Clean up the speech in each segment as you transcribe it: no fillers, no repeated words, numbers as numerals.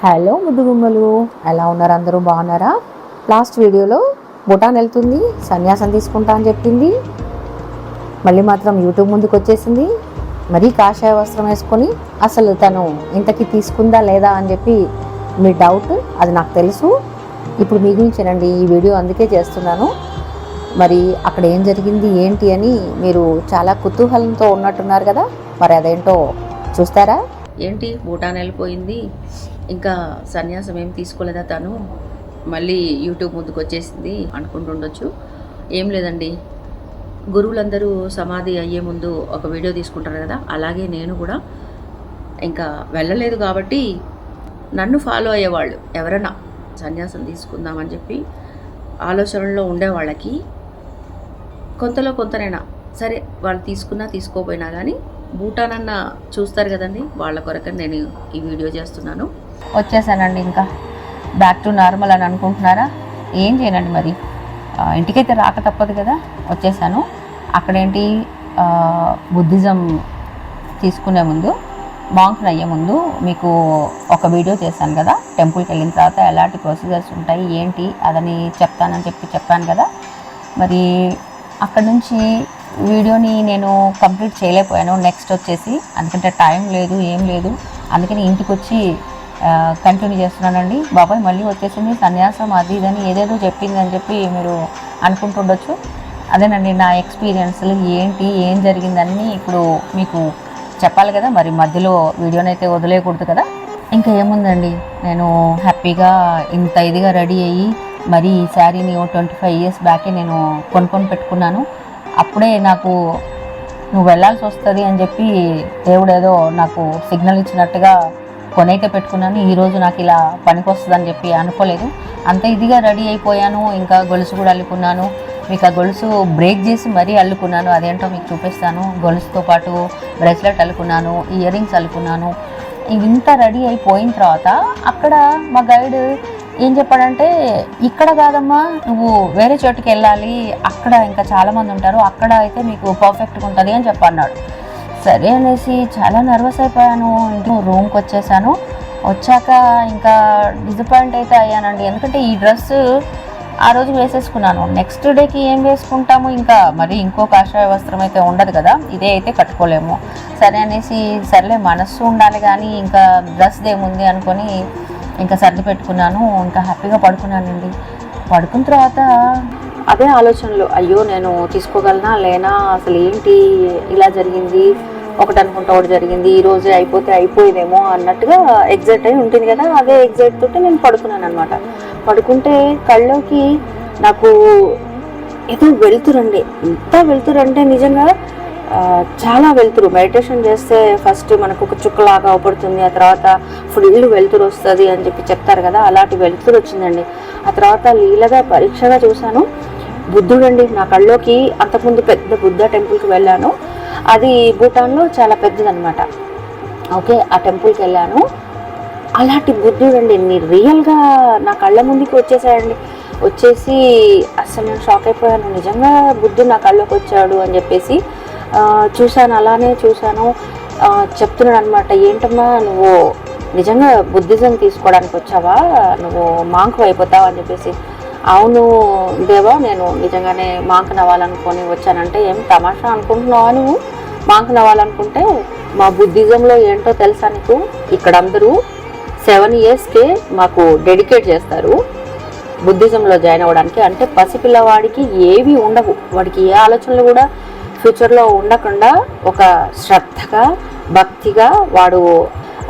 Hello ముద్దుగుమ్మలు, ఎలా ఉన్నారు? అందరూ బాగున్నారా? లాస్ట్ వీడియోలో భూటాన్ వెళ్తుంది, సన్యాసం తీసుకుంటా అని చెప్పింది. మళ్ళీ మాత్రం యూట్యూబ్ ముందుకు వచ్చేసింది. మరీ కాషాయ వస్త్రం వేసుకొని అసలు తను ఇంతకీ తీసుకుందా లేదా అని చెప్పి మీ డౌట్, అది నాకు తెలుసు. ఇప్పుడు మీ గురించేనండి ఈ వీడియో, అందుకే చేస్తున్నాను. మరి అక్కడ ఏం జరిగింది ఏంటి అని మీరు చాలా కుతూహలంతో ఉన్నట్టున్నారు కదా, మరి అదేంటో చూస్తారా? ఏంటి భూటాన్ వెళ్ళిపోయింది, ఇంకా సన్యాసం ఏం తీసుకోలేదా తను, మళ్ళీ యూట్యూబ్ ముందుకు వచ్చేసింది అనుకుంటుండొచ్చు. ఏం లేదండి, గురువులందరూ సమాధి అయ్యే ముందు ఒక వీడియో తీసుకుంటారు కదా, అలాగే నేను కూడా ఇంకా వెళ్ళలేదు కాబట్టి నన్ను ఫాలో అయ్యేవాళ్ళు ఎవరైనా సన్యాసం తీసుకుందామని చెప్పి ఆలోచనలో ఉండే వాళ్ళకి కొంతలో కొంతనైనా సరే, వాళ్ళు తీసుకున్నా తీసుకోపోయినా కానీ భూటాన్ అన్న చూస్తారు కదండి, వాళ్ళ కొరకని నేను ఈ వీడియో చేస్తున్నాను. వచ్చేసానండి, ఇంకా బ్యాక్ టు నార్మల్ అని అనుకుంటున్నారా? ఏం చేయనండి, మరి ఇంటికైతే రాక తప్పదు కదా, వచ్చేసాను. అక్కడేంటి, బుద్ధిజం తీసుకునే ముందు, మాంక్ని అయ్యే ముందు మీకు ఒక వీడియో చేశాను కదా, టెంపుల్కి వెళ్ళిన తర్వాత ఎలాంటి ప్రొసీజర్స్ ఉంటాయి ఏంటి అదని చెప్తానని చెప్పాను కదా. మరి అక్కడ నుంచి వీడియోని నేను కంప్లీట్ చేయలేకపోయాను. నెక్స్ట్ వచ్చేసి అందుకంటే టైం లేదు, ఏం లేదు, అందుకని ఇంటికి వచ్చి కంటిన్యూ చేస్తున్నానండి. బాబాయ్ మళ్ళీ వచ్చేసింది సన్యాసం అది ఇదని ఏదేదో చెప్పిందని చెప్పి మీరు అనుకుంటుండొచ్చు. అదేనండి నా ఎక్స్పీరియన్స్లు ఏంటి, ఏం జరిగిందని ఇప్పుడు మీకు చెప్పాలి కదా, మరి మధ్యలో వీడియోనైతే వదిలేయకూడదు కదా. ఇంకా ఏముందండి, నేను హ్యాపీగా ఇంత ఇదిగా రెడీ అయ్యి మరి ఈ శారీని 25 years బ్యాకే నేను కొనుక్కొని పెట్టుకున్నాను. అప్పుడే నాకు నువ్వు వెళ్ళాల్సి వస్తుంది అని చెప్పి దేవుడు ఏదో నాకు సిగ్నల్ ఇచ్చినట్టుగా కొనైతే పెట్టుకున్నాను. ఈరోజు నాకు ఇలా పనికి వస్తుందని చెప్పి అనుకోలేదు. అంత ఇదిగా రెడీ అయిపోయాను. ఇంకా గొలుసు కూడా అల్లుకున్నాను. మీకు ఆ గొలుసు బ్రేక్ చేసి మరీ అల్లుకున్నాను, అదేంటో మీకు చూపిస్తాను. గొలుసుతో పాటు బ్రేస్లెట్ అల్లుకున్నాను, ఇయర్ రింగ్స్ అల్లుకున్నాను. ఇంత రెడీ అయిపోయిన తర్వాత అక్కడ మా గైడ్ ఏం చెప్పాడంటే, ఇక్కడ కాదమ్మా నువ్వు వేరే చోటుకి వెళ్ళాలి, అక్కడ ఇంకా చాలామంది ఉంటారు, అక్కడ అయితే మీకు పర్ఫెక్ట్గా ఉంటుంది అని చెప్పన్నాడు. సరే అనేసి చాలా నర్వస్ అయిపోయాను. ఇంటి రూమ్కి వచ్చేసాను. వచ్చాక ఇంకా డిసప్పాయింట్ అయితే అయ్యానండి, ఎందుకంటే ఈ డ్రెస్ ఆ రోజు వేసేసుకున్నాను. నెక్స్ట్ డేకి ఏం వేసుకుంటాము, ఇంకా మరి ఇంకో కాషాయ వస్త్రం అయితే ఉండదు కదా, ఇదే అయితే కట్టుకోలేము. సరే అనేసి సర్లే మనస్సు ఉండాలి కానీ ఇంకా డ్రెస్ ఏముంది అనుకొని ఇంకా సర్ది పెట్టుకున్నాను. ఇంకా హ్యాపీగా పడుకున్నానండి. పడుకున్న తర్వాత అదే ఆలోచనలు, అయ్యో నేను తీసుకోగలనా లేనా, అసలు ఏంటి ఇలా జరిగింది, ఒకటి అనుకుంటా ఒకటి జరిగింది, ఈ రోజే అయిపోతే అయిపోయేదేమో అన్నట్టుగా ఎగ్జైట్ అయి ఉంటుంది కదా, అదే ఎగ్జైట్ తోటి నేను పడుకున్నాను అనమాట. పడుకుంటే కళ్ళలోకి నాకు ఏదో వెళ్తురండి, ఎంత వెళ్తురంటే నిజంగా చాలా వెళ్తురు. మెడిటేషన్ చేస్తే ఫస్ట్ మనకు ఒక చుక్కలాగా అవపడుతుంది, ఆ తర్వాత ఫుల్ వెళ్తురు వస్తుంది అని చెప్పి చెప్తారు కదా, అలాంటి వెళ్తురు వచ్చిందండి. ఆ తర్వాత లీలగా పరీక్షగా చూశాను, బుద్ధుడండి నా కళ్ళలోకి. అంతకుముందు పెద్ద బుద్ధ టెంపుల్కి వెళ్ళాను, అది భూటాన్లో చాలా పెద్దదనమాట. ఓకే, ఆ టెంపుల్కి వెళ్ళాను. అలాంటి బుద్ధుడండి రియల్గా నా కళ్ళ ముందుకి వచ్చేసాడండి. వచ్చేసి అసలు నేను షాక్ అయిపోయాను, నిజంగా బుద్ధుడు నా కళ్ళలోకి వచ్చాడు అని చెప్పేసి చూశాను. అలానే చూశాను. చెప్తున్నాడు అనమాట, ఏంటమ్మా నువ్వు నిజంగా బుద్ధిజం తీసుకోవడానికి వచ్చావా, నువ్వు మాంకు అయిపోతావా అని చెప్పేసి. అవును దేవా, నేను నిజంగానే మాంకు నవ్వాలనుకొని వచ్చానంటే, ఏం తమాషా అనుకుంటున్నావా నువ్వు, మాంకు నవ్వాలనుకుంటే మా బుద్ధిజంలో ఏంటో తెలుసా నీకు, ఇక్కడ అందరూ 7 yearsకే మాకు డెడికేట్ చేస్తారు బుద్ధిజంలో జాయిన్ అవ్వడానికి. అంటే పసిపిల్లవాడికి ఏవి ఉండవు, వాడికి ఏ ఆలోచనలు కూడా ఫ్యూచర్లో ఉండకుండా ఒక శ్రద్ధగా భక్తిగా వాడు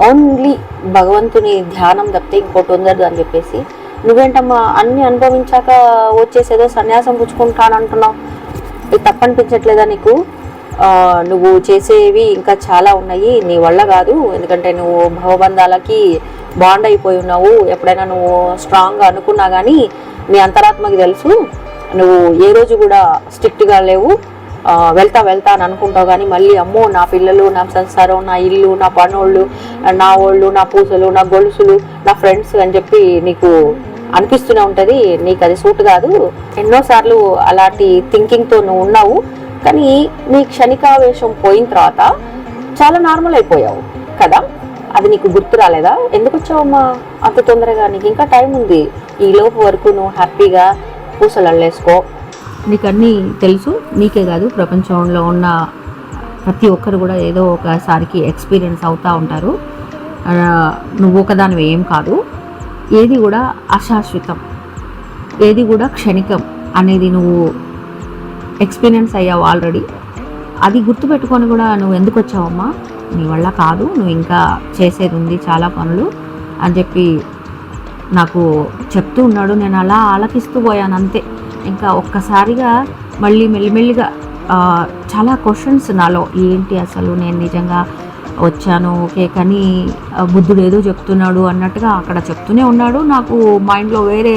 ఓన్లీ భగవంతుని ధ్యానం తప్పితే ఇంకోటి ఉండదు అని చెప్పేసి. నువ్వేంటమ్మా అన్నీ అనుభవించాక వచ్చేసేదో సన్యాసం పుచ్చుకుంటానంటున్నావు, ఇది తప్పనిపించట్లేదా నీకు, నువ్వు చేసేవి ఇంకా చాలా ఉన్నాయి, నీ వల్ల కాదు, ఎందుకంటే నువ్వు భవబంధాలకి బాండ్ అయిపోయి ఉన్నావు. ఎప్పుడైనా నువ్వు స్ట్రాంగ్గా అనుకున్నా కానీ నీ అంతరాత్మకి తెలుసు, నువ్వు ఏ రోజు కూడా స్ట్రిక్ట్గా లేవు, వెళ్తా అని అనుకుంటావు కానీ మళ్ళీ అమ్మో నా పిల్లలు, నా సంసారం, నా ఇల్లు, నా పనోళ్ళు, నా ఓళ్ళు, నా పూసలు, నా గొలుసులు, నా ఫ్రెండ్స్ అని చెప్పి నీకు అనిపిస్తూనే ఉంటుంది. నీకు అది సూట్ కాదు. ఎన్నోసార్లు అలాంటి థింకింగ్తో నువ్వు ఉన్నావు, కానీ నీ క్షణికావేశం పోయిన తర్వాత చాలా నార్మల్ అయిపోయావు కదా. అది నీకు గుర్తు రాలేదా? ఎందుకు వచ్చావమ్మా అంత తొందరగా? నీకు ఇంకా టైం ఉంది. ఈ లోపు వరకు నువ్వు హ్యాపీగా పూసలు అల్లేసుకో. నీకు అన్నీ తెలుసు, నీకే కాదు ప్రపంచంలో ఉన్న ప్రతి ఒక్కరు కూడా ఏదో ఒకసారికి ఎక్స్పీరియన్స్ అవుతూ ఉంటారు. నువ్వు ఒకదానివి ఏం కాదు. ఏది కూడా అశాశ్వతం, ఏది కూడా క్షణికం అనేది నువ్వు ఎక్స్పీరియన్స్ అయ్యావు ఆల్రెడీ. అది గుర్తుపెట్టుకొని కూడా నువ్వు ఎందుకు వచ్చావమ్మా? నీ వల్ల కాదు, నువ్వు ఇంకా చేసేది ఉంది చాలా పనులు అని చెప్పి నాకు చెప్తూ ఉన్నాడు. నేను అలా ఆలకిస్తూ పోయాను అంతే. ఇంకా ఒక్కసారిగా మళ్ళీ మెల్లిమెల్లిగా చాలా క్వశ్చన్స్ నాలో, ఏంటి అసలు నేను నిజంగా వచ్చాను ఓకే, కానీ బుద్ధుడు ఏదో చెప్తున్నాడు అన్నట్టుగా అక్కడ చెప్తూనే ఉన్నాడు. నాకు మైండ్లో వేరే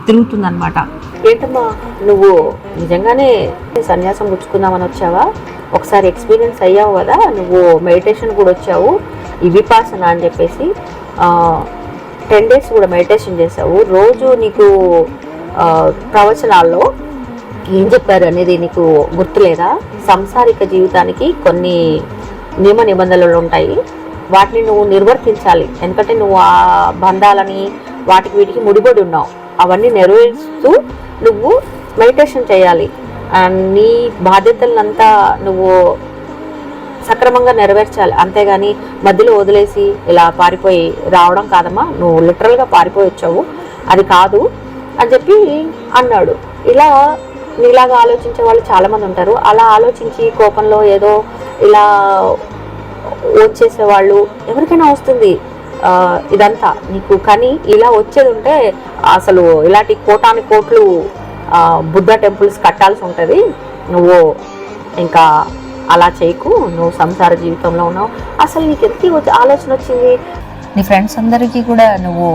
తిరుగుతుందన్నమాట. ఏంటమ్మా నువ్వు నిజంగానే సన్యాసం పుచ్చుకుందామని వచ్చావా? ఒకసారి ఎక్స్పీరియన్స్ అయ్యావు కదా, నువ్వు మెడిటేషన్ కూడా వచ్చావు, ఈ విపాసన అని చెప్పేసి 10 days కూడా మెడిటేషన్ చేసావు. రోజు నీకు ప్రవచనాల్లో ఏం చెప్పారు అనేది నీకు గుర్తులేదా? సంసారిక జీవితానికి కొన్ని నియమ నిబంధనలు ఉంటాయి, వాటిని నువ్వు నిర్వర్తించాలి. ఎందుకంటే నువ్వు ఆ బంధాలని వాటికి వీటికి ముడిపడి ఉన్నావు. అవన్నీ నెరవేరుస్తూ నువ్వు మెడిటేషన్ చేయాలి. నీ బాధ్యతలనంతా నువ్వు సక్రమంగా నెరవేర్చాలి. అంతేగాని మధ్యలో వదిలేసి ఇలా పారిపోయి రావడం కాదమ్మా. నువ్వు లిటరల్గా పారిపోయి వచ్చావు, అది కాదు అని చెప్పి అన్నాడు. ఇలా నీలాగా ఆలోచించే వాళ్ళు చాలామంది ఉంటారు. అలా ఆలోచించి కోపంలో ఏదో ఇలా వచ్చేసేవాళ్ళు ఎవరికైనా వస్తుంది ఇదంతా నీకు. కానీ ఇలా వచ్చేది ఉంటే అసలు ఇలాంటి కోటాని కోట్లు బుద్ధ టెంపుల్స్ కట్టాల్సి ఉంటుంది. నువ్వు ఇంకా అలా చేయకు, నువ్వు సంసార జీవితంలో ఉన్నావు. అసలు నీకు ఎంత ఆలోచన వచ్చింది? నీ ఫ్రెండ్స్ అందరికీ కూడా నువ్వు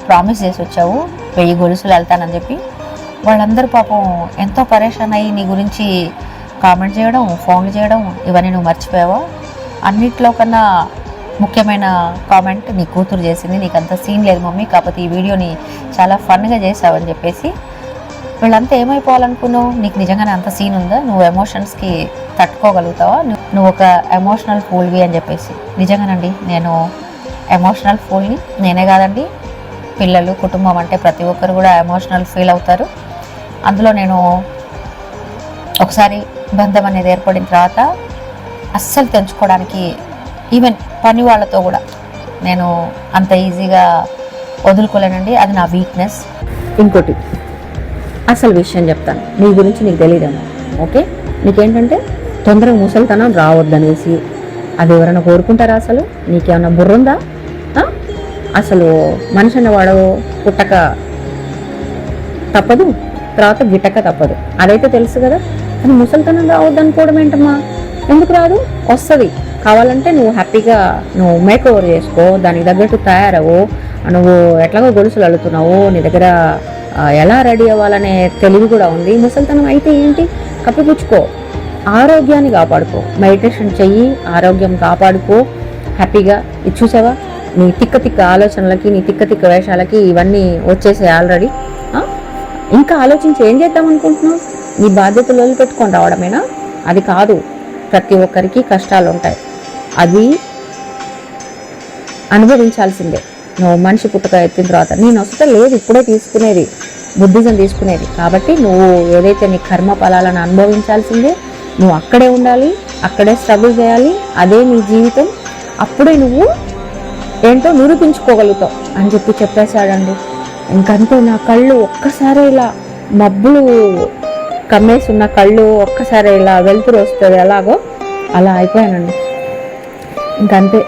ప్రామిస్ చేసి వచ్చావు 1000 గొలుసులు వెళ్తానని చెప్పి. వాళ్ళందరూ పాపం ఎంతో పరేషాన్ అయ్యి నీ గురించి కామెంట్ చేయడం, ఫోన్లు చేయడం, ఇవన్నీ నువ్వు మర్చిపోయావా? అన్నిట్లో కన్నా ముఖ్యమైన కామెంట్ నీ కూతురు చేసింది. నీకు అంత సీన్ లేదు మమ్మీ, కాకపోతే ఈ వీడియోని చాలా ఫన్గా చేసావని చెప్పేసి. వీళ్ళంతా ఏమైపోవాలనుకున్నావు? నీకు నిజంగానే అంత సీన్ ఉందా? నువ్వు ఎమోషన్స్కి తట్టుకోగలుగుతావా? నువ్వు ఒక ఎమోషనల్ ఫూల్వి అని చెప్పేసి. నిజంగానండి, నేను ఎమోషనల్ ఫూల్ని. నేనే కాదండి, పిల్లలు, కుటుంబం అంటే ప్రతి ఒక్కరు కూడా ఎమోషనల్ ఫీల్ అవుతారు. అందులో నేను ఒకసారి బంధం అనేది ఏర్పడిన తర్వాత అస్సలు తెంచుకోవడానికి, ఈవెన్ పని వాళ్ళతో కూడా నేను అంత ఈజీగా వదులుకోలేనండి. అది నా వీక్నెస్. ఇంకోటి అసలు విషయం చెప్తాను, నీ గురించి నీకు తెలియదేమో. ఓకే, నీకేంటంటే తొందరగా ముసలితనం రావద్దనేసి. అది ఎవరైనా కోరుకుంటారా? అసలు నీకేమన్నా బుర్ర ఉందా? అసలు మనిషి అన్నవాడు పుట్టక తప్పదు, తర్వాత గిట్టక తప్పదు, అదైతే తెలుసు కదా. కానీ ముసలితనం రావద్దనుకోవడం ఏంటమ్మా? ఎందుకు రాదు? వస్తుంది. కావాలంటే నువ్వు హ్యాపీగా నువ్వు మేక్ ఓవర్ చేసుకో, దానికి తగ్గట్టు తయారవు. నువ్వు ఎట్లాగో గొలుసులు అల్లుతున్నావు, నీ దగ్గర ఎలా రెడీ అవ్వాలనే తెలివి కూడా ఉంది. ముసలితనం అయితే ఏంటి, కప్పిపుచ్చుకో, ఆరోగ్యాన్ని కాపాడుకో, మెడిటేషన్ చెయ్యి, ఆరోగ్యం కాపాడుకో, హ్యాపీగా. ఇది చూసావా, నీ తిక్క తిక్క ఆలోచనలకి, నీ తిక్క తిక్క వేషాలకి ఇవన్నీ వచ్చేసాయి ఆల్రెడీ. ఇంకా ఆలోచించి ఏం చేద్దాం అనుకుంటున్నావు? నీ బాధ్యతలు వదిలిపెట్టుకొని రావడమేనా? అది కాదు. ప్రతి ఒక్కరికి కష్టాలు ఉంటాయి, అది అనుభవించాల్సిందే. నువ్వు మనిషి పుట్టుక ఎత్తిన తర్వాత నేను వస్తే లేదు, ఇప్పుడే తీసుకునేది బుద్ధిజం తీసుకునేది. కాబట్టి నువ్వు ఏదైతే నీ కర్మ ఫలాలను అనుభవించాల్సిందే. నువ్వు అక్కడే ఉండాలి, అక్కడే స్ట్రగుల్ చేయాలి, అదే నీ జీవితం. అప్పుడే నువ్వు ఏంటో నిరూపించుకోగలుగుతావు అని చెప్పి చెప్పేశాడండి. ఇంకంతే. నా కళ్ళు ఒక్కసారి ఇలా మబ్బులు కమ్మేసి ఉన్న కళ్ళు ఒక్కసారి ఇలా వెలుతురు వస్తుంది, ఎలాగో అలా అయిపోయానండి. ఇంకంతే.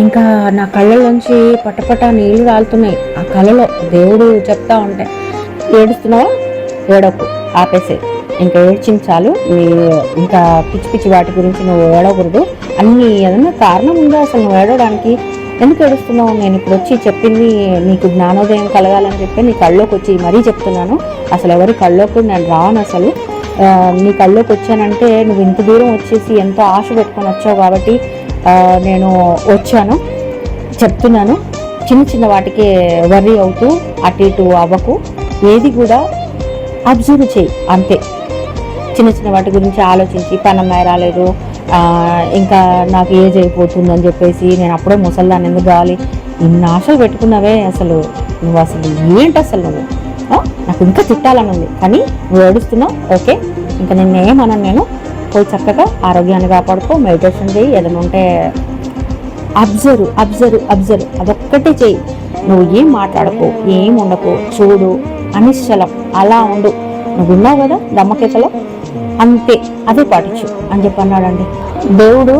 ఇంకా నా కళ్ళలోంచి పటపట నీళ్ళు రాలుతున్నాయి. ఆ కళలో దేవుడు చెప్తా ఉంటే, ఏడుస్తున్నావా? ఏడకు, ఆపేసే. ఇంకా ఏడ్చించాలు. ఇంకా పిచ్చి పిచ్చి వాటి గురించి నువ్వు ఏడవకూడదు. అన్ని ఏదన్నా కారణం ఉందా అసలు నువ్వు ఏడవడానికి? ఎందుకు ఏడుస్తున్నావు? నేను ఇప్పుడు వచ్చి చెప్పింది నీకు జ్ఞానోదయం కలగాలని చెప్పి నీ కళ్ళలోకి వచ్చి మరీ చెప్తున్నాను. అసలు ఎవరి కళ్ళలోకి నేను రాను. అసలు నీ కళ్ళలోకి వచ్చానంటే నువ్వు ఇంత దూరం వచ్చేసి ఎంతో ఆశ పెట్టుకొని వచ్చావు కాబట్టి నేను వచ్చాను, చెప్తున్నాను. చిన్న చిన్న వాటికి వర్రీ అవుతూ అటు ఇటు అవ్వకు, ఏది కూడా అబ్జర్వ్ చేయి అంతే. చిన్న చిన్న వాటి గురించి ఆలోచించి పని అమ్మాయి రాలేదు, ఇంకా నాకు ఏజ్ అయిపోతుందని చెప్పేసి నేను అప్పుడే ముసలిదాన్ని ఎందుకు కావాలి, ఇన్ని ఆశలు పెట్టుకున్నావే, అసలు నువ్వు అసలు ఏంటి అసలు నువ్వు, నాకు ఇంకా తిట్టాలని ఉంది కానీ నువ్వు ఏడుస్తున్నావు, ఓకే ఇంకా నిన్నేమన్నాను, నేను పోయి చక్కగా ఆరోగ్యాన్ని కాపాడుకో, మెడిటేషన్ చేయి, ఏదైనా ఉంటే అబ్జర్వ్ అదొక్కటే చెయ్యి, నువ్వు ఏం మాట్లాడకు, ఏం ఉండకు, చూడు అనిశ్చలం అలా ఉండు, నువ్వు ఉన్నావు కదా దమ్మకేతలో అంతే, అదే పాటించు అని చెప్పి అన్నాడండి. దేవుడు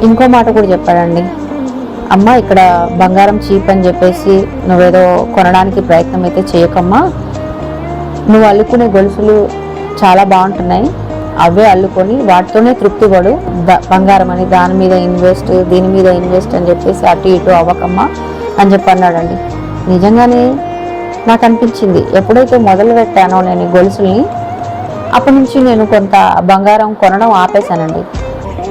ఇంకో మాట కూడా చెప్పాడండి, అమ్మ ఇక్కడ బంగారం చీప్ అని చెప్పేసి నువ్వేదో కొనడానికి ప్రయత్నం అయితే చేయకమ్మా, నువ్వు అల్లుకునే గొలుసులు చాలా బాగుంటున్నాయి, అవే అల్లుకొని వాటితోనే తృప్తి పడు, బంగారం అని దాని మీద ఇన్వెస్ట్, దీని మీద ఇన్వెస్ట్ అని చెప్పేసి అటు ఇటు అవ్వకమ్మా అని చెప్పి అన్నాడండి. నిజంగానే నాకు అనిపించింది, ఎప్పుడైతే మొదలు పెట్టానో నేను ఈ గొలుసుల్ని అప్పటి నుంచి నేను కొంత బంగారం కొనడం ఆపేశానండి.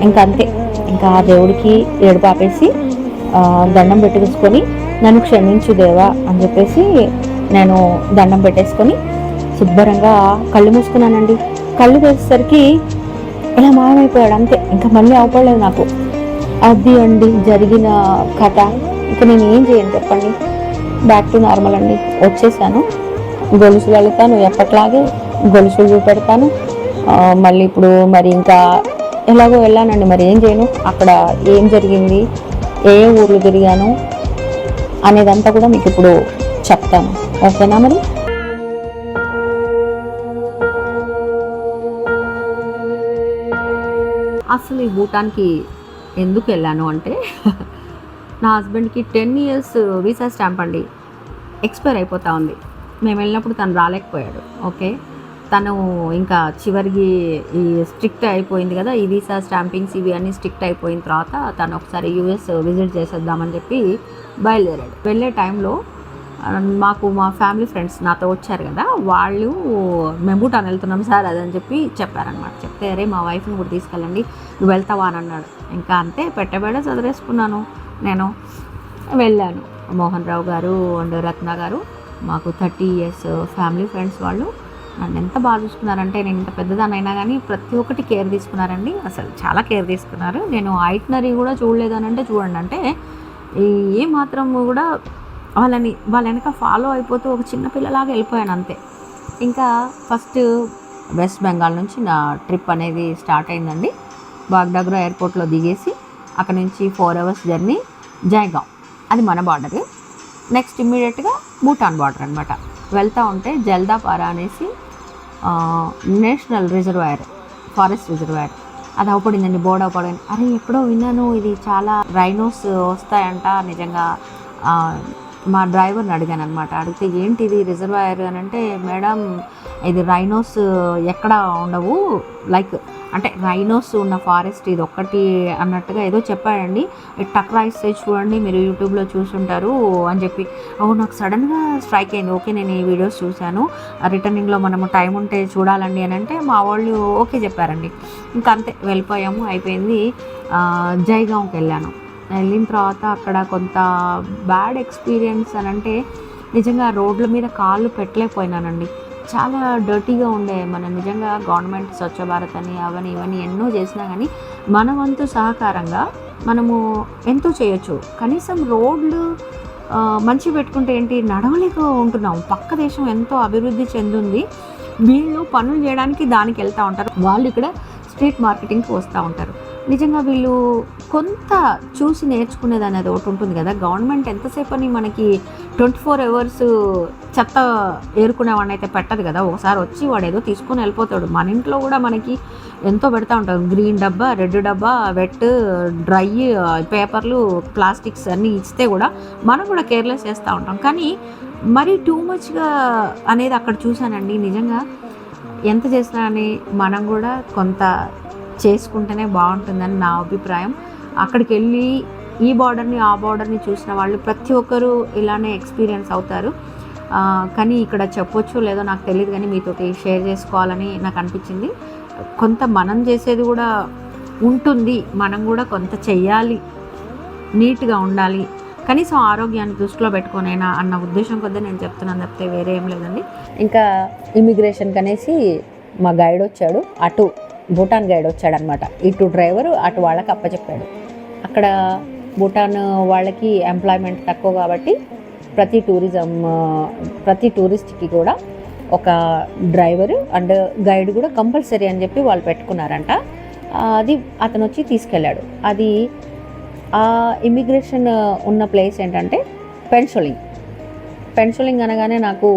ఇంకా అంతే, ఇంకా ఆ దేవుడికి ఏడుపు ఆపేసి దండం పెట్టేసుకొని నన్ను క్షమించు దేవా అని చెప్పేసి నేను దండం పెట్టేసుకొని శుభ్రంగా కళ్ళు మూసుకున్నానండి. కళ్ళు వేసేసరికి ఇలా మాయమైపోయాడు అంతే, ఇంకా మళ్ళీ అవపడలేదు నాకు. అది అండి జరిగిన కథ. ఇంకా నేను ఏం చేయను చెప్పండి, బ్యాక్ టు నార్మల్ అండి, వచ్చేసాను. గొలుసులు వెళ్తాను, ఎప్పట్లాగే గొలుసులు చూపెడతాను. మళ్ళీ ఇప్పుడు మరి ఇంకా ఎలాగో వెళ్ళానండి, మరి ఏం చేయను, అక్కడ ఏం జరిగింది, ఏ ఊర్లు తిరిగాను అనేదంతా కూడా మీకు ఇప్పుడు చెప్తాను, ఓకేనా? మరి అసలు ఈ భూటాన్కి ఎందుకు వెళ్ళాను అంటే నా హస్బెండ్కి 10 years వీసా స్టాంప్ అండి, ఎక్స్పైర్ అయిపోతూ ఉంది. మేము వెళ్ళినప్పుడు తను రాలేకపోయాడు. ఓకే, తను ఇంకా చివరికి ఈ స్ట్రిక్ట్ అయిపోయింది కదా, ఈ వీసా స్టాంపింగ్స్ ఇవి అన్నీ స్ట్రిక్ట్ అయిపోయిన తర్వాత తను ఒకసారి యూఎస్ విజిట్ చేసేద్దామని చెప్పి బయలుదేరాడు. వెళ్ళే టైంలో మాకు మా ఫ్యామిలీ ఫ్రెండ్స్ నాతో వచ్చారు కదా, వాళ్ళు మేము భూటాన్ వెళ్తున్నాం సార్ అదని చెప్పి చెప్పారనమాట. చెప్తే అరే మా వైఫ్ని కూడా తీసుకెళ్ళండి, నువ్వు వెళ్తావా అని అన్నాడు. ఇంకా అంతే పెట్టబెడ చదివేసుకున్నాను. నేను వెళ్ళాను. మోహన్ రావు గారు అండ్ రత్న గారు మాకు 30 years ఫ్యామిలీ ఫ్రెండ్స్, వాళ్ళు నన్ను ఎంత బాగా చూసుకున్నారంటే, నేను ఇంత పెద్దదానైనా కానీ ప్రతి ఒక్కటి కేర్ తీసుకున్నారండి, అసలు చాలా కేర్ తీసుకున్నారు. నేను ఐటనరీ కూడా చూడలేదనంటే చూడండి, అంటే ఏ మాత్రం కూడా వాళ్ళ వెనక ఫాలో అయిపోతూ ఒక చిన్న పిల్లలాగా వెళ్ళిపోయాను అంతే. ఇంకా ఫస్ట్ వెస్ట్ బెంగాల్ నుంచి నా ట్రిప్ అనేది స్టార్ట్ అయిందండి. బాగ్డాగ్రా ఎయిర్పోర్ట్లో దిగేసి అక్కడ నుంచి 4 hours జర్నీ జైగావ్, అది మన బార్డర్. నెక్స్ట్ ఇమ్మీడియట్గా భూటాన్ బార్డర్ అనమాట. వెళ్తూ ఉంటే జల్దాపారా అనేసి నేషనల్ రిజర్వాయర్, ఫారెస్ట్ రిజర్వాయర్, అది అవపడిందండి. బోర్డు అవపడింది. అరే ఎక్కడో విన్నాను, ఇది చాలా రైనోస్ వస్తాయంట నిజంగా. మా డ్రైవర్ని అడిగాను అనమాట. అడిగితే ఏంటి ఇది రిజర్వాయర్ అని అంటే, మేడం ఇది రైనోస్ ఎక్కడ ఉండవు, లైక్ అంటే రైనోస్ ఉన్న ఫారెస్ట్ ఇది ఒక్కటి అన్నట్టుగా ఏదో చెప్పాడండి. టక్రా ఇస్తే చూడండి, మీరు యూట్యూబ్లో చూసుంటారు అని చెప్పి. నాకు సడన్గా స్ట్రైక్ అయింది. ఓకే, నేను ఈ వీడియోస్ చూశాను, రిటర్నింగ్లో మనము టైం ఉంటే చూడాలండి అని అంటే మా వాళ్ళు ఓకే చెప్పారండి. ఇంకా అంతే వెళ్ళిపోయాము, అయిపోయింది. జైగావ్కి వెళ్ళాను. వెళ్ళిన తర్వాత అక్కడ కొంత బ్యాడ్ ఎక్స్పీరియన్స్ అని అంటే, నిజంగా రోడ్ల మీద కాళ్ళు పెట్టలేకపోయినానండి. చాలా డర్టీగా ఉండే. మనం నిజంగా గవర్నమెంట్ స్వచ్ఛ భారత్ అని అవని ఇవన్నీ ఎన్నో చేసినా కానీ మన వంతు సహకారంగా మనము ఎంతో చేయొచ్చు. కనీసం రోడ్లు మంచి పెట్టుకుంటే ఏంటి, నడవలేక ఉంటున్నాం. పక్క దేశం ఎంతో అభివృద్ధి చెందింది, వీళ్ళు పనులు చేయడానికి దానికి వెళ్తూ ఉంటారు, వాళ్ళు ఇక్కడ స్ట్రీట్ మార్కెటింగ్కి వస్తూ ఉంటారు. నిజంగా వీళ్ళు కొంత చూసి నేర్చుకునేది అనేది ఒకటి ఉంటుంది కదా. గవర్నమెంట్ ఎంతసేపు అని మనకి 24 hours చెత్త ఏరుకునేవాడిని అయితే పెట్టదు కదా. ఒకసారి వచ్చి వాడు ఏదో తీసుకొని వెళ్ళిపోతాడు. మన ఇంట్లో కూడా మనకి ఎంతో పెడతా ఉంటారు, గ్రీన్ డబ్బా, రెడ్ డబ్బా, వెట్, డ్రై, పేపర్లు, ప్లాస్టిక్స్ అన్నీ ఇస్తే కూడా మనం కూడా కేర్లెస్ చేస్తూ ఉంటాం. కానీ మరీ టూ మచ్గా అనేది అక్కడ చూశానండి. నిజంగా ఎంత చేసినా అని మనం కూడా కొంత చేసుకుంటేనే బాగుంటుందని నా అభిప్రాయం. అక్కడికి వెళ్ళి ఈ బార్డర్ని ఆ బార్డర్ని చూసిన వాళ్ళు ప్రతి ఒక్కరూ ఇలానే ఎక్స్పీరియన్స్ అవుతారు. కానీ ఇక్కడ చెప్పొచ్చు లేదో నాకు తెలియదు, కానీ మీతోటి షేర్ చేసుకోవాలని నాకు అనిపించింది. కొంత మనం చేసేది కూడా ఉంటుంది, మనం కూడా కొంత చెయ్యాలి, నీట్గా ఉండాలి, కనీసం ఆరోగ్యాన్ని దృష్టిలో పెట్టుకునేనా అన్న ఉద్దేశం కొద్దీ నేను చెప్తున్నాను తప్పితే వేరే ఏం లేదండి. ఇంకా ఇమిగ్రేషన్కి అనేసి మా గైడ్ వచ్చాడు. అటు భూటాన్ గైడ్ వచ్చాడనమాట. ఇటు డ్రైవరు అటు వాళ్ళకి అప్పచెప్పాడు. అక్కడ భూటాన్ వాళ్ళకి ఎంప్లాయ్మెంట్ తక్కువ కాబట్టి ప్రతి టూరిస్ట్కి కూడా ఒక డ్రైవరు అండ్ గైడ్ కూడా కంపల్సరీ అని చెప్పి వాళ్ళు పెట్టుకున్నారంట. అది అతను వచ్చి తీసుకెళ్ళాడు. అది ఆ ఇమిగ్రేషన్ ఉన్న ప్లేస్ ఏంటంటే పెన్షులింగ్ అనగానే నాకు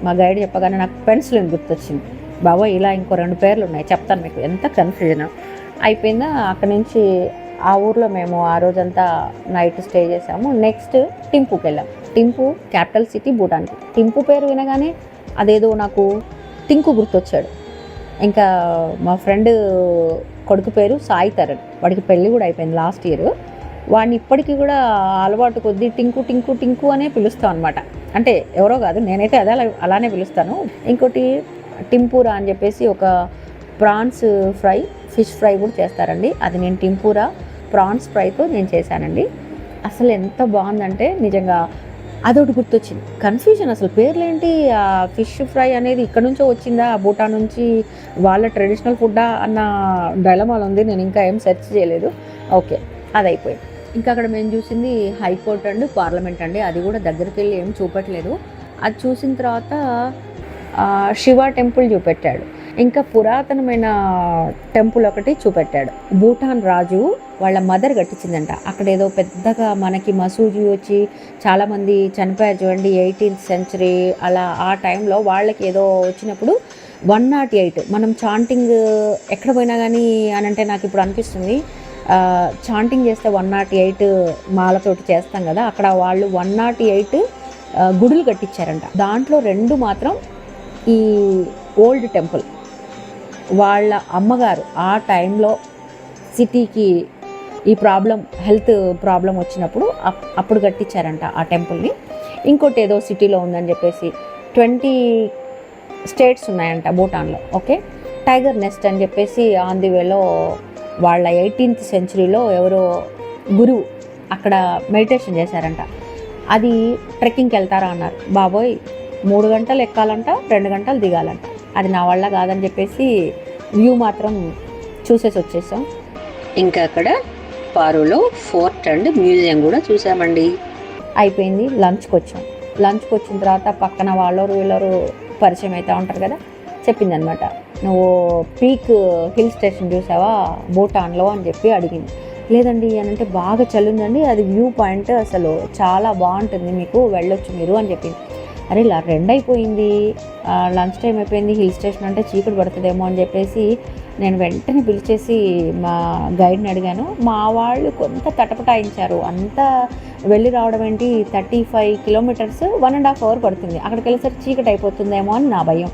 మా గైడ్ చెప్పగానే నాకు పెన్సిలిన్ గుర్తొచ్చింది. బాబోయ్ ఇలా ఇంకో 2 పేర్లు ఉన్నాయి, చెప్తాను మీకు. ఎంత కన్ఫ్యూజన్ అయిపోయిందా. అక్కడి నుంచి ఆ ఊర్లో మేము ఆ రోజంతా నైట్ స్టే చేసాము. నెక్స్ట్ టింపుకి వెళ్ళాం. టింపు క్యాపిటల్ సిటీ భూటాన్కి. టింపు పేరు వినగానే అదేదో నాకు టింకు గుర్తొచ్చాడు. ఇంకా మా ఫ్రెండ్ కొడుకు పేరు సాయి తరణ్, వాడికి పెళ్ళి కూడా అయిపోయింది లాస్ట్ ఇయర్. వాడిని ఇప్పటికీ కూడా అలవాటు కొద్దీ టింకు టింకు టింకు అనే పిలుస్తాం అనమాట. అంటే ఎవరో కాదు, నేనైతే అలానే పిలుస్తాను. ఇంకోటి టింపూరా అని చెప్పేసి ఒక ప్రాన్స్ ఫ్రై, ఫిష్ ఫ్రై కూడా చేస్తారండి. అది నేను టింపూరా ప్రాన్స్ ఫ్రైతో నేను చేశానండి. అసలు ఎంత బాగుందంటే నిజంగా అదొకటి గుర్తొచ్చింది. కన్ఫ్యూజన్, అసలు పేర్లేంటి, ఆ ఫిష్ ఫ్రై అనేది ఇక్కడ నుంచో వచ్చిందా, భూటాన్ నుంచి వాళ్ళ ట్రెడిషనల్ ఫుడ్డా అన్న డైలమాలో ఉంది. నేను ఇంకా ఏం సెర్చ్ చేయలేదు. ఓకే, అది అయిపోయింది. ఇంకా అక్కడ మేము చూసింది హైకోర్ట్ అండ్ పార్లమెంట్ అండి. అది కూడా దగ్గరికి వెళ్ళి ఏం చూపట్లేదు. అది చూసిన తర్వాత శివ టెంపుల్ చూపెట్టాడు. ఇంకా పురాతనమైన టెంపుల్ ఒకటి చూపెట్టాడు. భూటాన్ రాజు వాళ్ళ మదర్ కట్టించిందంట. అక్కడ ఏదో పెద్దగా మనకి మసూజీ వచ్చి చాలామంది చనిపోయారు చూడండి, 18th century అలా. ఆ టైంలో వాళ్ళకి ఏదో వచ్చినప్పుడు 108 మనం చాంటింగ్ ఎక్కడ పోయినా కానీ అని అంటే నాకు ఇప్పుడు అనిపిస్తుంది, చాంటింగ్ చేస్తే 108 మాలతోటి చేస్తాం కదా, అక్కడ వాళ్ళు 108 గుడులు కట్టించారంట. దాంట్లో 2 మాత్రం ఈ ఓల్డ్ టెంపుల్. వాళ్ళ అమ్మగారు ఆ టైంలో సిటీకి ఈ హెల్త్ ప్రాబ్లం వచ్చినప్పుడు అప్పుడు కట్టించారంట ఆ టెంపుల్ని. ఇంకోటి ఏదో సిటీలో ఉందని చెప్పేసి 20 స్టేట్స్ ఉన్నాయంట భూటాన్లో. ఓకే, టైగర్ నెస్ట్ అని చెప్పేసి ఆన్ ది వేలో వాళ్ళ 18th century ఎవరో గురువు అక్కడ మెడిటేషన్ చేశారంట. అది ట్రెక్కింగ్కి వెళ్తారా అన్నారు. బాబోయ్ 3 గంటలు ఎక్కాలంట, 2 గంటలు దిగాలంట. అది నా వల్ల కాదని చెప్పేసి వ్యూ మాత్రం చూసేసి వచ్చేసాం. ఇంకా అక్కడ పారోలో ఫోర్ట్ అండ్ మ్యూజియం కూడా చూసామండి. అయిపోయింది. లంచ్కి వచ్చిన తర్వాత పక్కన వీళ్ళరు పరిచయం అవుతూ ఉంటారు కదా, చెప్పిందనమాట, నువ్వు పీక్ హిల్ స్టేషన్ చూసావా భూటాన్లో అని చెప్పి అడిగింది. లేదండి అని అంటే, బాగా చలి ఉందండి, అది వ్యూ పాయింట్ అసలు చాలా బాగుంటుంది, మీకు వెళ్ళొచ్చు మీరు అని చెప్పింది. అరే ఇలా 2 అయిపోయింది, లంచ్ టైం అయిపోయింది, హిల్ స్టేషన్ అంటే చీకటి పడుతుందేమో అని చెప్పేసి నేను వెంటనే పిలిచేసి మా గైడ్ని అడిగాను. మా వాళ్ళు కొంత తటపటాయించారు. అంతా వెళ్ళి రావడం ఏంటి, 35 kilometers 1.5 hours పడుతుంది, అక్కడికి వెళ్ళేసరికి చీకటి అయిపోతుందేమో అని నా భయం.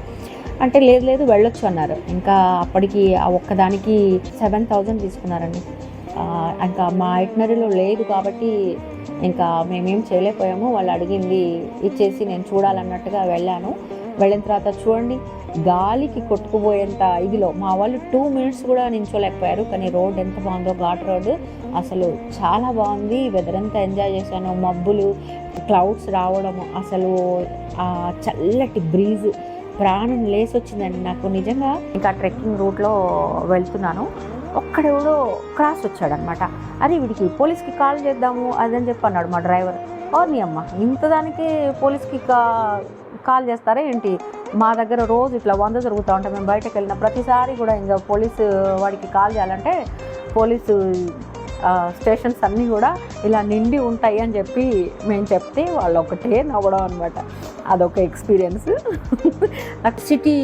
అంటే లేదు వెళ్ళొచ్చు అన్నారు. ఇంకా అప్పటికి ఆ ఒక్కదానికి 7,000 తీసుకున్నారండి. ఇంకా మా ఐటినరీలో లేదు కాబట్టి ఇంకా మేమేం చేయలేకపోయాము. వాళ్ళు అడిగింది ఇచ్చేసి నేను చూడాలన్నట్టుగా వెళ్ళాను. వెళ్ళిన తర్వాత చూడండి, గాలికి కొట్టుకుపోయేంత ఇదిలో మా వాళ్ళు 2 minutes కూడా నించోలేకపోయారు. కానీ రోడ్ ఎంత బాగుందో, ఘాట్ రోడ్ అసలు చాలా బాగుంది. వెదర్ అంతా ఎంజాయ్ చేశాను. మబ్బులు, క్లౌడ్స్ రావడము, అసలు ఆ చల్లటి బ్రీజ్, ప్రాణం లేసి వచ్చిందండి నాకు నిజంగా. ఇంకా ట్రెక్కింగ్ రూట్లో వెళ్తున్నాను, ఒక్కడెవడో క్రాస్ వచ్చాడనమాట. అరే వీడికి పోలీస్కి కాల్ చేద్దాము అదని చెప్పి అన్నాడు మా డ్రైవర్. నీ అమ్మ, ఇంతదానికి పోలీస్కి కాల్ చేస్తారా ఏంటి? మా దగ్గర రోజు ఇట్లా 100 జరుగుతూ ఉంటాయి. మేము బయటకు వెళ్ళిన ప్రతిసారి కూడా ఇంకా పోలీసు వాడికి కాల్ చేయాలంటే పోలీసు స్టేషన్స్ అన్నీ కూడా ఇలా నిండి ఉంటాయి అని చెప్పి మేము చెప్తే వాళ్ళు ఒకటే నవ్వడం అనమాట. అదొక ఎక్స్పీరియన్స్. నాకు సిటీ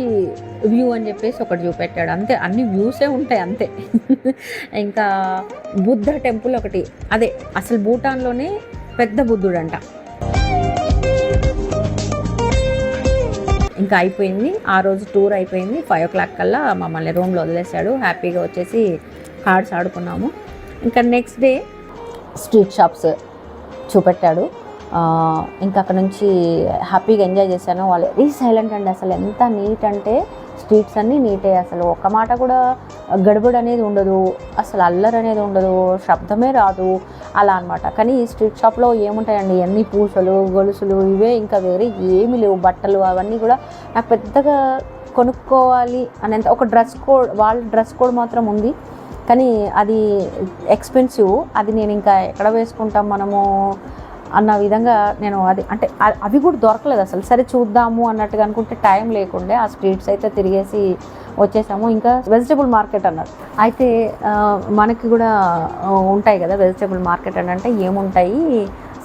వ్యూ అని చెప్పేసి ఒకటి చూపెట్టాడు, అంతే. అన్ని వ్యూసే ఉంటాయి అంతే. ఇంకా బుద్ధ టెంపుల్ ఒకటి, అదే అసలు భూటాన్లోనే పెద్ద బుద్ధుడంట. ఇంకా అయిపోయింది ఆ రోజు టూర్ అయిపోయింది. 5 o'clock కల్లా మమ్మల్ని రూమ్లో వదిలేశాడు. హ్యాపీగా వచ్చేసి కార్డ్స్ ఆడుకున్నాము. ఇంకా నెక్స్ట్ డే స్ట్రీట్ షాప్స్ చూపెట్టాడు. ఇంకా అక్కడ నుంచి హ్యాపీగా ఎంజాయ్ చేశాను. వాళ్ళు వెరీ సైలెంట్ అండి. అసలు ఎంత నీట్ అంటే స్ట్రీట్స్ అన్నీ నీటే, అసలు ఒక్క మాట కూడా గడబడి అనేది ఉండదు, అసలు అల్లరి అనేది ఉండదు, శబ్దమే రాదు అలా అనమాట. కానీ ఈ స్ట్రీట్ షాప్లో ఏముంటాయండి, అన్ని పూసలు, గొలుసులు, ఇవే, ఇంకా వేరే ఏమీ లేవు. బట్టలు అవన్నీ కూడా నాకు పెద్దగా కొనుక్కోవాలి అనేంత ఒక డ్రెస్ కోడ్, వాళ్ళ డ్రెస్ కోడ్ మాత్రం ఉంది, కానీ అది ఎక్స్పెన్సివ్. అది నేను ఇంకా ఎక్కడ వేసుకుంటాం మనము అన్న విధంగా నేను అది అంటే అవి కూడా దొరకలేదు అసలు. సరే చూద్దాము అన్నట్టుగా అనుకుంటే టైం లేకుండే ఆ స్ట్రీట్స్ అయితే తిరిగేసి వచ్చేసాము. ఇంకా వెజిటబుల్ మార్కెట్ అన్నారు, అయితే మనకి కూడా ఉంటాయి కదా వెజిటబుల్ మార్కెట్ అని అంటే ఏముంటాయి,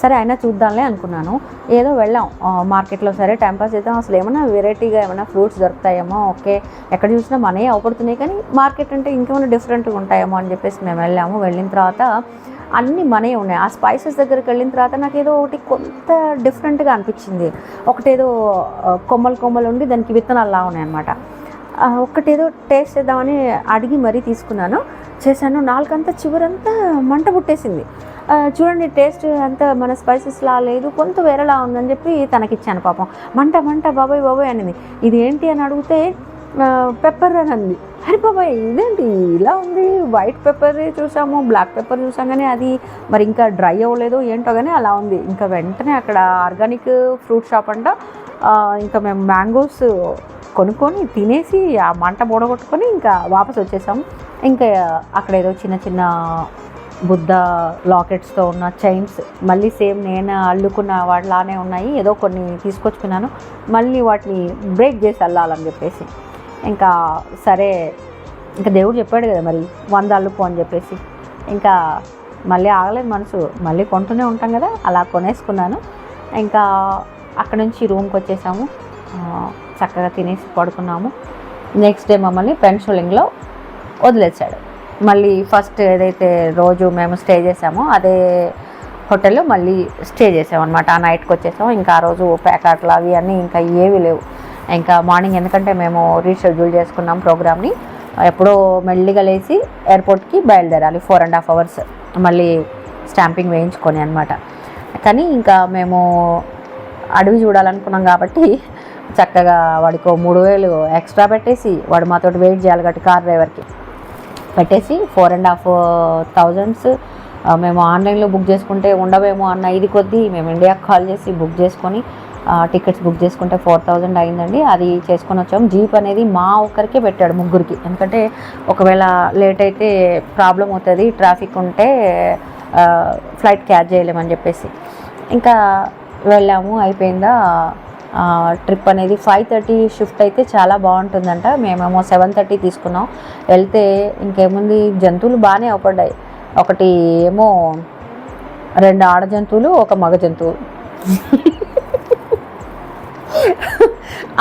సరే అయినా చూద్దాంలే అనుకున్నాను. ఏదో వెళ్ళాం మార్కెట్లో, సరే టైంపాస్ చేద్దాం, అసలు ఏమైనా వెరైటీగా ఏమైనా ఫ్రూట్స్ దొరుకుతాయేమో, ఓకే ఎక్కడ చూసినా మనయే అవపడుతున్నాయి కానీ మార్కెట్ అంటే ఇంకేమైనా డిఫరెంట్గా ఉంటాయేమో అని చెప్పేసి మేము వెళ్ళాము. వెళ్ళిన తర్వాత అన్నీ మనే ఉన్నాయి. ఆ స్పైసెస్ దగ్గరికి వెళ్ళిన తర్వాత నాకు ఏదో ఒకటి కొంత డిఫరెంట్గా అనిపించింది. ఒకటేదో కొమ్మలు ఉండి దానికి విత్తనాలు ఉన్నాయి అనమాట. ఒక్కటేదో టేస్ట్ చేద్దామని అడిగి మరీ తీసుకున్నాను, చేశాను. నాలుకంతా చివరంతా మంట పుట్టేసింది. చూడండి టేస్ట్ అంతా మన స్పైసెస్లా లేదు, కొంత వేరేలా ఉందని చెప్పి తనకిచ్చాను. పాపం మంట బాబాయ్ అనింది. ఇది ఏంటి అని అడిగితే పెప్పర్ అని అంది. అరే బాబాయ్ ఇదేంటి ఇలా ఉంది, వైట్ పెప్పర్ చూసాము, బ్లాక్ పెప్పర్ చూసాం కానీ అది మరి ఇంకా డ్రై అవ్వలేదు ఏంటో కానీ అలా ఉంది. ఇంకా వెంటనే అక్కడ ఆర్గానిక్ ఫ్రూట్ షాప్ అంట, ఇంకా మేము మ్యాంగోస్ కొనుక్కొని తినేసి ఆ మంట బోడగొట్టుకొని ఇంకా వాపస్ వచ్చేసాము. ఇంకా అక్కడ ఏదో చిన్న బుద్ధ లాకెట్స్తో ఉన్న చైన్స్ మళ్ళీ సేమ్ నేను అల్లుకున్న వాటిలానే ఉన్నాయి, ఏదో కొన్ని తీసుకొచ్చుకున్నాను, మళ్ళీ వాటిని బ్రేక్ చేసి అల్లాలని చెప్పేసి. ఇంకా సరే ఇంకా దేవుడు చెప్పాడు కదా మరి 100 అల్లుకో అని చెప్పేసి, ఇంకా మళ్ళీ ఆగలేదు మనసు, మళ్ళీ కొంటూనే ఉంటాం కదా, అలా కొనేసుకున్నాను. ఇంకా అక్కడ నుంచి రూమ్కి వచ్చేసాము, చక్కగా తినేసి పడుకున్నాము. నెక్స్ట్ డే మమ్మల్ని పెన్షులింగ్లో వదిలేసాడు. మళ్ళీ ఫస్ట్ ఏదైతే రోజు మేము స్టే చేసామో అదే హోటల్లో మళ్ళీ స్టే చేసామన్నమాట. ఆ నైట్కి వచ్చేసాము. ఇంకా ఆ రోజు ప్యాకెట్లు అవి అన్నీ ఇంకా ఏవి లేవు. ఇంకా మార్నింగ్ ఎందుకంటే మేము రీషెడ్యూల్ చేసుకున్నాం ప్రోగ్రామ్ని, ఎప్పుడో మెల్లిగా లేచి ఎయిర్పోర్ట్కి బయలుదేరాలి 4.5 hours మళ్ళీ స్టాంపింగ్ వేయించుకొని అనమాట. కానీ ఇంకా మేము అడవి చూడాలనుకున్నాం కాబట్టి చక్కగా వాడికి 3,000 ఎక్స్ట్రా పెట్టేసి, వాడు మాతో వెయిట్ చేయాలి కాబట్టి కార్ డ్రైవర్కి పెట్టేసి 4,500 మేము ఆన్లైన్లో బుక్ చేసుకుంటే ఉండవేమో అన్న ఇది కొద్దీ మేము ఇండియాకి కాల్ చేసి బుక్ చేసుకొని టికెట్స్ బుక్ చేసుకుంటే 4,000 అయిందండి. అది చేసుకొని వచ్చాము. జీప్ అనేది మా ఒక్కరికే పెట్టాడు, ముగ్గురికి. ఎందుకంటే ఒకవేళ లేట్ అయితే ప్రాబ్లం అవుతుంది, ట్రాఫిక్ ఉంటే ఫ్లైట్ క్యాచ్ చేయలేమని చెప్పేసి ఇంకా వెళ్ళాము. అయిపోయిందా ట్రిప్ అనేది 5:30 షిఫ్ట్ అయితే చాలా బాగుంటుందంట. మేమేమో 7:30 తీసుకున్నాం. వెళ్తే ఇంకేముంది, జంతువులు బాగానే అవపడ్డాయి. ఒకటి ఏమో 2 ఆడ జంతువులు, ఒక మగ జంతువు.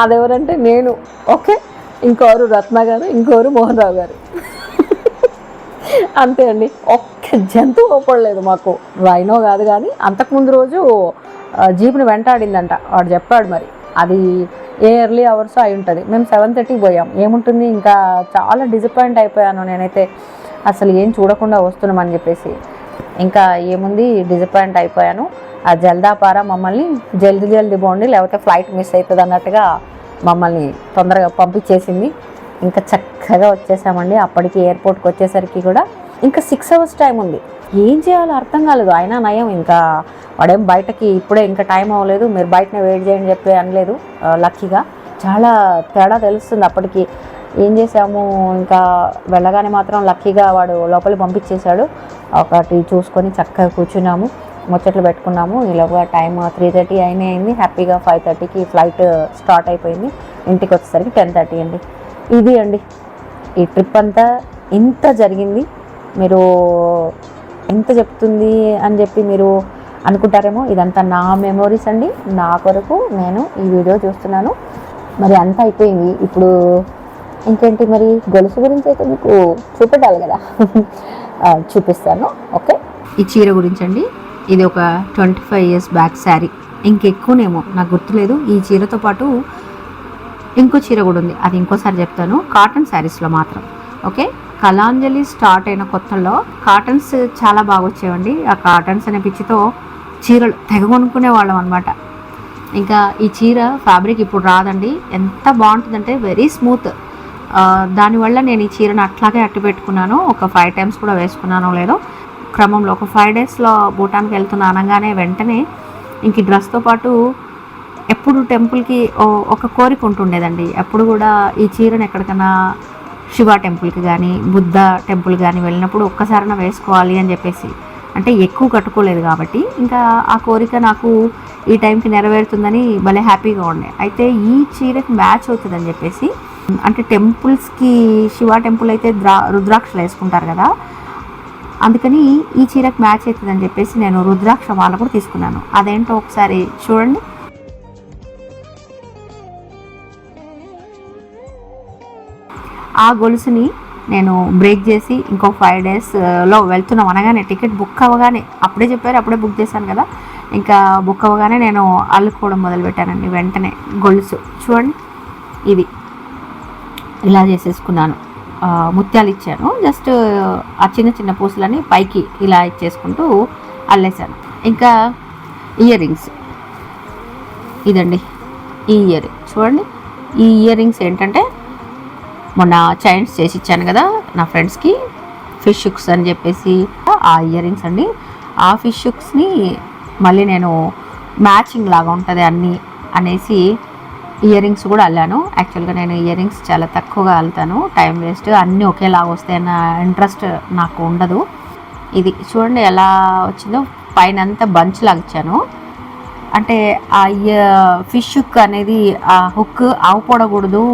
అదెవరంటే నేను, ఓకే, ఇంకోరు రత్న గారు, ఇంకోరు మోహన్ రావు గారు. అంతే అండి, ఒక్క జంతువు అవపడలేదు మాకు. రైనో కాదు కానీ అంతకుముందు రోజు జీప్ని వెంటాడిందంట, వాడు చెప్పాడు. మరి అది ఏ ఎర్లీ అవర్స్ అయి ఉంటుంది. మేము 7:30 పోయాం. ఏముంటుంది, ఇంకా చాలా డిసప్పాయింట్ అయిపోయాను నేనైతే, అసలు ఏం చూడకుండా వస్తున్నామని చెప్పేసి. ఇంకా ఏముంది, డిసప్పాయింట్ అయిపోయాను. ఆ జల్దాపారా మమ్మల్ని జల్దీ పోండి లేకపోతే ఫ్లైట్ మిస్ అవుతుంది అన్నట్టుగా మమ్మల్ని తొందరగా పంపించేసింది. ఇంకా చక్కగా వచ్చేసామండి. అప్పటికి ఎయిర్పోర్ట్కి వచ్చేసరికి కూడా ఇంకా 6 hours టైం ఉంది. ఏం చేయాలో అర్థం కాలేదు. అయినా నయం, ఇంకా వాడేం బయటకి ఇప్పుడే ఇంకా టైం అవ్వలేదు, మీరు బయటనే వెయిట్ చేయండి చెప్పి అనలేదు. లక్కీగా చాలా తేడా తెలుస్తుంది అప్పటికి. ఏం చేసాము, ఇంకా వెళ్ళగానే మాత్రం లక్కీగా వాడు లోపలికి పంపించేశాడు. ఒకటి చూసుకొని చక్కగా కూర్చున్నాము, ముచ్చట్లు పెట్టుకున్నాము. ఇలాగా టైం 3:30 అయింది. హ్యాపీగా 5:30కి ఫ్లైట్ స్టార్ట్ అయిపోయింది. ఇంటికి వచ్చేసరికి 10:30 అండి. ఇది అండి ఈ ట్రిప్ అంతా. ఇంత జరిగింది, మీరు ఎంత చెప్తుంది అని చెప్పి మీరు అనుకుంటారేమో. ఇదంతా నా మెమోరీస్ అండి, నా కొరకు నేను ఈ వీడియో చూస్తున్నాను. మరి అంతా అయిపోయింది. ఇప్పుడు ఇంకేంటి, మరి గొలుసు గురించి అయితే మీకు చూపెట్టాలి కదా, చూపిస్తాను. ఓకే, ఈ చీర గురించి అండి. ఇది ఒక 25 years బ్యాక్ శారీ, ఇంకెక్కువనేమో నాకు గుర్తులేదు. ఈ చీరతో పాటు ఇంకో చీర కూడా ఉంది, అది ఇంకోసారి చెప్తాను. కాటన్ శారీస్లో మాత్రం. ఓకే, కళాంజలి స్టార్ట్ అయిన కొత్తల్లో కాటన్స్ చాలా బాగా వచ్చేవండి. ఆ కాటన్స్ అనే పిచ్చితో చీరలు తెగ కొనుక్కునే వాళ్ళం అనమాట. ఇంకా ఈ చీర ఫ్యాబ్రిక్ ఇప్పుడు రాదండి, ఎంత బాగుంటుందంటే వెరీ స్మూత్. దానివల్ల నేను ఈ చీరను అట్లాగే అట్టు పెట్టుకున్నాను. ఒక 5 times కూడా వేసుకున్నానో లేదో క్రమంలో. ఒక 5 daysలో భూటాన్కి వెళ్తున్నా అనగానే వెంటనే ఇంక డ్రెస్తో పాటు ఎప్పుడు టెంపుల్కి ఒక కోరిక ఉంటుండేదండి. ఎప్పుడు కూడా ఈ చీరను ఎక్కడికైనా శివ టెంపుల్కి కానీ బుద్ధ టెంపుల్ కానీ వెళ్ళినప్పుడు ఒక్కసారైనా వేసుకోవాలి అని చెప్పేసి, అంటే ఎక్కువ కట్టుకోలేదు కాబట్టి ఇంకా ఆ కోరిక నాకు ఈ టైంకి నెరవేరుతుందని భలే హ్యాపీగా ఉండే. అయితే ఈ చీరకి మ్యాచ్ అవుతుందని చెప్పేసి, అంటే టెంపుల్స్కి శివ టెంపుల్ అయితే రుద్రాక్షలు వేసుకుంటారు కదా, అందుకని ఈ చీరకు మ్యాచ్ అవుతుందని చెప్పేసి నేను రుద్రాక్ష మాల కూడా తీసుకున్నాను. అదేంటో ఒకసారి చూడండి. ఆ గొలుసుని నేను బ్రేక్ చేసి ఇంకో 5 డేస్లో వెళ్తున్నాం అనగానే, టికెట్ బుక్ అవ్వగానే, అప్పుడే చెప్పారు అప్పుడే బుక్ చేశాను కదా, ఇంకా బుక్ అవ్వగానే నేను అల్లుకోవడం మొదలుపెట్టానండి. వెంటనే గొలుసు చూడండి, ఇది ఇలా చేసేసుకున్నాను. ముత్యాలు ఇచ్చాను, జస్ట్ ఆ చిన్న చిన్న పూసలని పైకి ఇలా ఇచ్చేసుకుంటూ అల్లేసాను. ఇంకా ఇయర్ రింగ్స్, ఇదండి ఈ ఇయర్ చూడండి. ఈ ఇయర్ రింగ్స్ ఏంటంటే మొన్న చైన్స్ చేసి ఇచ్చాను కదా నా ఫ్రెండ్స్కి, ఫిష్ హుక్స్ అని చెప్పేసి ఆ ఇయర్ రింగ్స్ అండి. ఆ ఫిష్ హుక్స్ని మళ్ళీ నేను మ్యాచింగ్ లాగా ఉంటుంది అన్నీ అనేసి ఇయర్ రింగ్స్ కూడా అల్లాను. యాక్చువల్గా నేను ఇయర్ రింగ్స్ చాలా తక్కువగా అల్లుతాను, టైం వేస్ట్, అన్నీ ఒకేలాగా వస్తాయన్న ఇంట్రెస్ట్ నాకు ఉండదు. ఇది చూడండి ఎలా వచ్చిందో, పైన అంతా బంచ్ లాగా ఇచ్చాను. అంటే ఆ ఫిష్ హుక్ అనేది ఆ హుక్ ఆవుపడకూడదు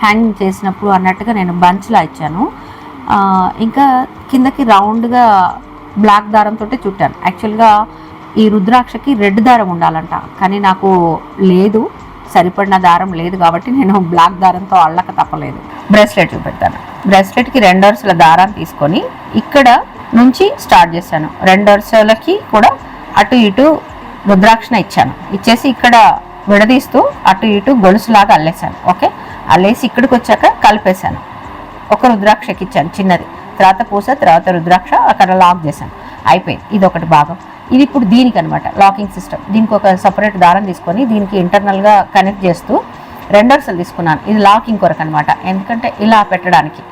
హ్యాంగింగ్ చేసినప్పుడు అన్నట్టుగా నేను బంచ్లా ఇచ్చాను. ఇంకా కిందకి రౌండ్గా బ్లాక్ దారంతో చుట్టాను. యాక్చువల్గా ఈ రుద్రాక్షకి రెడ్ దారం ఉండాలంట, కానీ నాకు లేదు, సరిపడిన దారం లేదు కాబట్టి నేను బ్లాక్ దారంతో అల్లక తప్పలేదు. బ్రేస్లెట్ చూపెడతాను. బ్రేస్లెట్కి 2 వరుసల దారాన్ని తీసుకొని ఇక్కడ నుంచి స్టార్ట్ చేశాను. 2 వరుసలకి కూడా అటు ఇటు రుద్రాక్షణ ఇచ్చాను. ఇచ్చేసి ఇక్కడ విడదీస్తూ అటు ఇటు గొలుసులాగా అల్లేసాను. ఓకే, అల్లేసి ఇక్కడికి వచ్చాక కలిపేశాను. ఒక రుద్రాక్షకి ఇచ్చాను చిన్నది, తర్వాత పూస, తర్వాత రుద్రాక్ష, అక్కడ లాక్ చేశాను. అయిపోయింది. ఇది ఒకటి భాగం. ఇది ఇప్పుడు దీనికి అనమాట లాకింగ్ సిస్టమ్. దీనికి ఒక సపరేట్ దారం తీసుకొని దీనికి ఇంటర్నల్గా కనెక్ట్ చేస్తూ 2 వరుసలు తీసుకున్నాను. ఇది లాకింగ్ కొరకు అనమాట, ఎందుకంటే ఇలా పెట్టడానికి,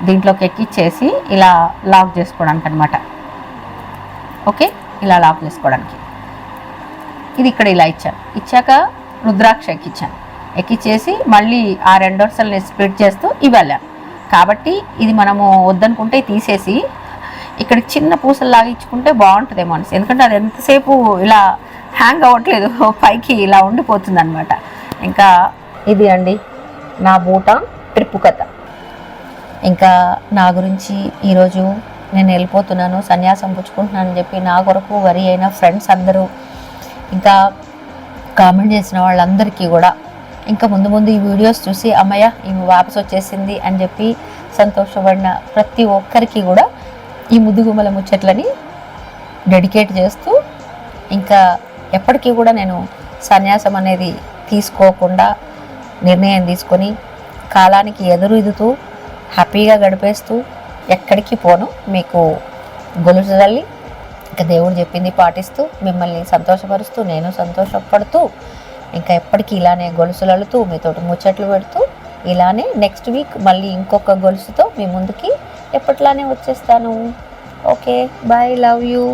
దీంట్లోకి ఎక్కిచ్చేసి ఇలా లాక్ చేసుకోవడానికి అనమాట. ఓకే, ఇలా లాక్ చేసుకోవడానికి. ఇది ఇక్కడ ఇలా ఇచ్చాను. ఇచ్చాక రుద్రాక్ష ఎక్కించాను. ఎక్కిచ్చేసి మళ్ళీ ఆ 2 వరుసలని స్ప్లిట్ చేస్తూ ఇవ్వాలి. కాబట్టి ఇది మనము వద్దనుకుంటే తీసేసి ఇక్కడ చిన్న పూసల్లాగా ఇచ్చుకుంటే బాగుంటుందేమో అనేసి, ఎందుకంటే అది ఎంతసేపు ఇలా హ్యాంగ్ అవ్వట్లేదు, పైకి ఇలా ఉండిపోతుంది అనమాట. ఇంకా ఇది అండి నా బూటాన్ ట్రిప్ కథ. ఇంకా నా గురించి ఈరోజు నేను వెళ్ళిపోతున్నాను, సన్యాసం పుచ్చుకుంటున్నాను అని చెప్పి నా కొరకు వరి అయిన ఫ్రెండ్స్ అందరూ, ఇంకా కామెంట్ చేసిన వాళ్ళందరికీ కూడా, ఇంకా ముందు ముందు ఈ వీడియోస్ చూసి అమ్మయ్య ఈమె వాపస్ వచ్చేసింది అని చెప్పి సంతోషపడిన ప్రతి ఒక్కరికి కూడా ఈ ముద్దుగుమ్మల ముచ్చట్లని డెడికేట్ చేస్తూ, ఇంకా ఎప్పటికీ కూడా నేను సన్యాసం అనేది తీసుకోకుండా నిర్ణయం తీసుకొని కాలానికి ఎదురుతూ హ్యాపీగా గడిపేస్తూ ఎక్కడికి పోను, మీకు గొలుసు తల్లి ఇంకా దేవుడు చెప్పింది పాటిస్తూ మిమ్మల్ని సంతోషపరుస్తూ నేను సంతోషపడుతూ ఇంకా ఎప్పటికీ ఇలానే గొలుసులు అల్లుతూ మీతోటి ముచ్చట్లు పెడుతూ ఇలానే నెక్స్ట్ వీక్ మళ్ళీ ఇంకొక గొలుసుతో మీ ముందుకి ఎప్పట్లానే వచ్చేస్తాను. Okay, bye, love you.